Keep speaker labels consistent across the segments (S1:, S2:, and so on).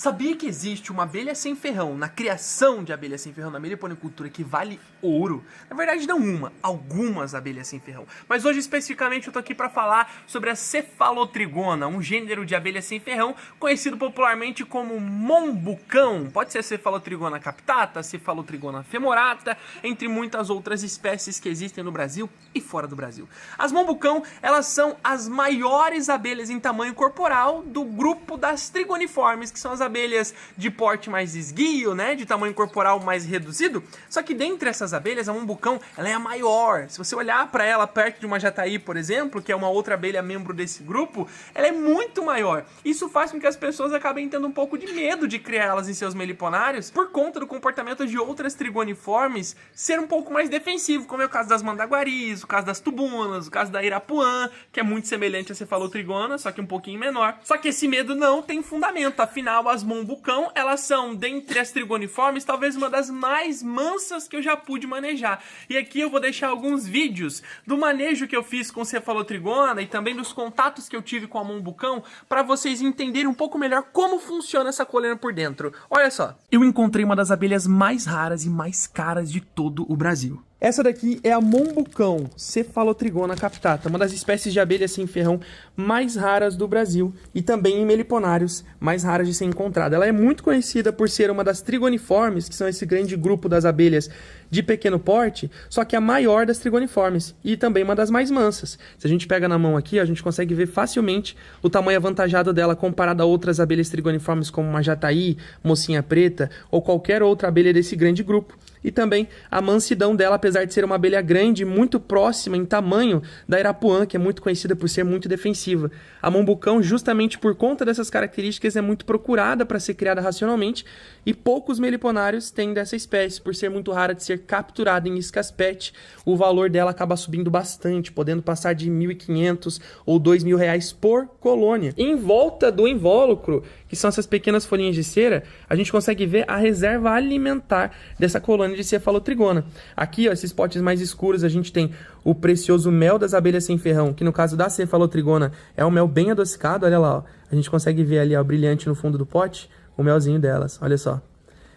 S1: Sabia que existe uma abelha sem ferrão na criação de abelha sem ferrão na meliponicultura que vale ouro? Na verdade não uma, algumas abelhas sem ferrão. Mas hoje especificamente eu tô aqui para falar sobre a cefalotrigona, um gênero de abelha sem ferrão conhecido popularmente como mombucão. Pode ser cefalotrigona captata, cefalotrigona femorata, entre muitas outras espécies que existem no Brasil e fora do Brasil. As mombucão, elas são as maiores abelhas em tamanho corporal do grupo das trigoniformes, que são as abelhas de porte mais esguio, né, de tamanho corporal mais reduzido. Só que dentre essas abelhas, a mombucão, ela é a maior. Se você olhar para ela perto de uma jataí, por exemplo, que é uma outra abelha membro desse grupo, ela é muito maior. Isso faz com que as pessoas acabem tendo um pouco de medo de criá-las em seus meliponários por conta do comportamento de outras trigoniformes ser um pouco mais defensivo, como é o caso das mandaguaris, o caso das tubunas, o caso da irapuã, que é muito semelhante a cefalotrigona, só que um pouquinho menor. Só que esse medo não tem fundamento, afinal as mombucão, elas são, dentre as trigoniformes, talvez uma das mais mansas que eu já pude manejar. E aqui eu vou deixar alguns vídeos do manejo que eu fiz com cefalotrigona e também dos contatos que eu tive com a mombucão para vocês entenderem um pouco melhor como funciona essa coleira por dentro. Olha só, eu encontrei uma das abelhas mais raras e mais caras de todo o Brasil. Essa daqui é a mombucão, cefalotrigona captata, uma das espécies de abelha sem ferrão mais raras do Brasil e também em meliponários mais raras de ser encontrada. Ela é muito conhecida por ser uma das trigoniformes, que são esse grande grupo das abelhas de pequeno porte, só que a maior das trigoniformes e também uma das mais mansas. Se a gente pega na mão aqui, a gente consegue ver facilmente o tamanho avantajado dela comparado a outras abelhas trigoniformes como uma jataí, mocinha preta ou qualquer outra abelha desse grande grupo. E também a mansidão dela, apesar de ser uma abelha grande, muito próxima em tamanho da irapuã, que é muito conhecida por ser muito defensiva. A mombucão, justamente por conta dessas características, é muito procurada para ser criada racionalmente e poucos meliponários têm dessa espécie, por ser muito rara de ser capturada em iscas PET. O valor dela acaba subindo bastante, podendo passar de R$ 1.500 ou R$ 2.000 por colônia. Em volta do invólucro, que são essas pequenas folhinhas de cera, a gente consegue ver a reserva alimentar dessa colônia de cefalotrigona. Aqui, ó, esses potes mais escuros, a gente tem o precioso mel das abelhas sem ferrão, que no caso da cefalotrigona é um mel bem adocicado, olha lá, ó. A gente consegue ver ali, ó, brilhante no fundo do pote, o melzinho delas, olha só.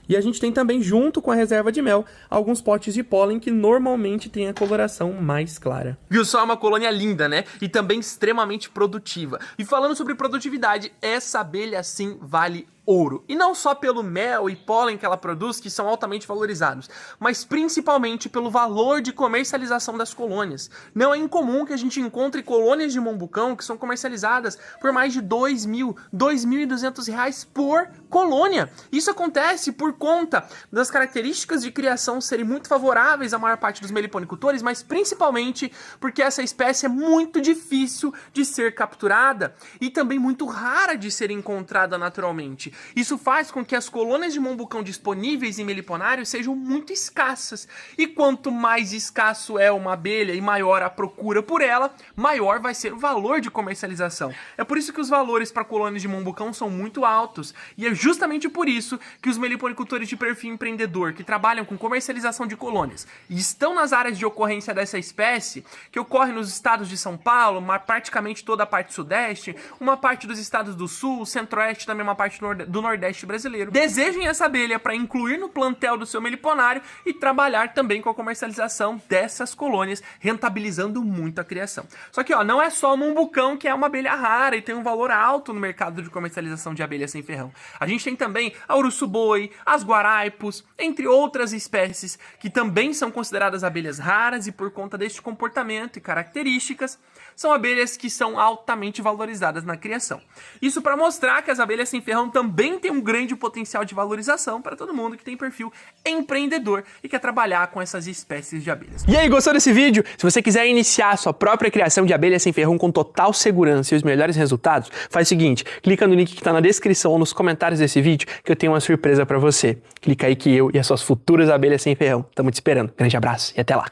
S1: E a gente tem também, junto com a reserva de mel, alguns potes de pólen que normalmente têm a coloração mais clara. Viu só? É uma colônia linda, né? E também extremamente produtiva. E falando sobre produtividade, essa abelha sim vale ouro. E não só pelo mel e pólen que ela produz, que são altamente valorizados, mas principalmente pelo valor de comercialização das colônias. Não é incomum que a gente encontre colônias de mombucão que são comercializadas por mais de R$ 2.000, R$ 2.200 por colônia. Isso acontece por conta das características de criação serem muito favoráveis à maior parte dos meliponicultores, mas principalmente porque essa espécie é muito difícil de ser capturada e também muito rara de ser encontrada naturalmente. Isso faz com que as colônias de mombucão disponíveis em meliponários sejam muito escassas. E quanto mais escasso é uma abelha e maior a procura por ela, maior vai ser o valor de comercialização. É por isso que os valores para colônias de mombucão são muito altos. E é justamente por isso que os meliponicultores de perfil empreendedor que trabalham com comercialização de colônias e estão nas áreas de ocorrência dessa espécie, que ocorre nos estados de São Paulo, praticamente toda a parte sudeste, uma parte dos estados do sul, centro-oeste, também uma parte do Nordeste brasileiro, desejem essa abelha para incluir no plantel do seu meliponário e trabalhar também com a comercialização dessas colônias, rentabilizando muito a criação. Só que, ó, não é só o mombucão que é uma abelha rara e tem um valor alto no mercado de comercialização de abelhas sem ferrão. A gente tem também a uruçu-boi, as guaraipos, entre outras espécies que também são consideradas abelhas raras e por conta deste comportamento e características, são abelhas que são altamente valorizadas na criação. Isso para mostrar que as abelhas sem ferrão também têm um grande potencial de valorização para todo mundo que tem perfil empreendedor e quer trabalhar com essas espécies de abelhas. E aí, gostou desse vídeo? Se você quiser iniciar a sua própria criação de abelhas sem ferrão com total segurança e os melhores resultados, faz o seguinte, clica no link que está na descrição ou nos comentários desse vídeo que eu tenho uma surpresa para você. Clica aí que eu e as suas futuras abelhas sem ferrão estamos te esperando. Grande abraço e até lá!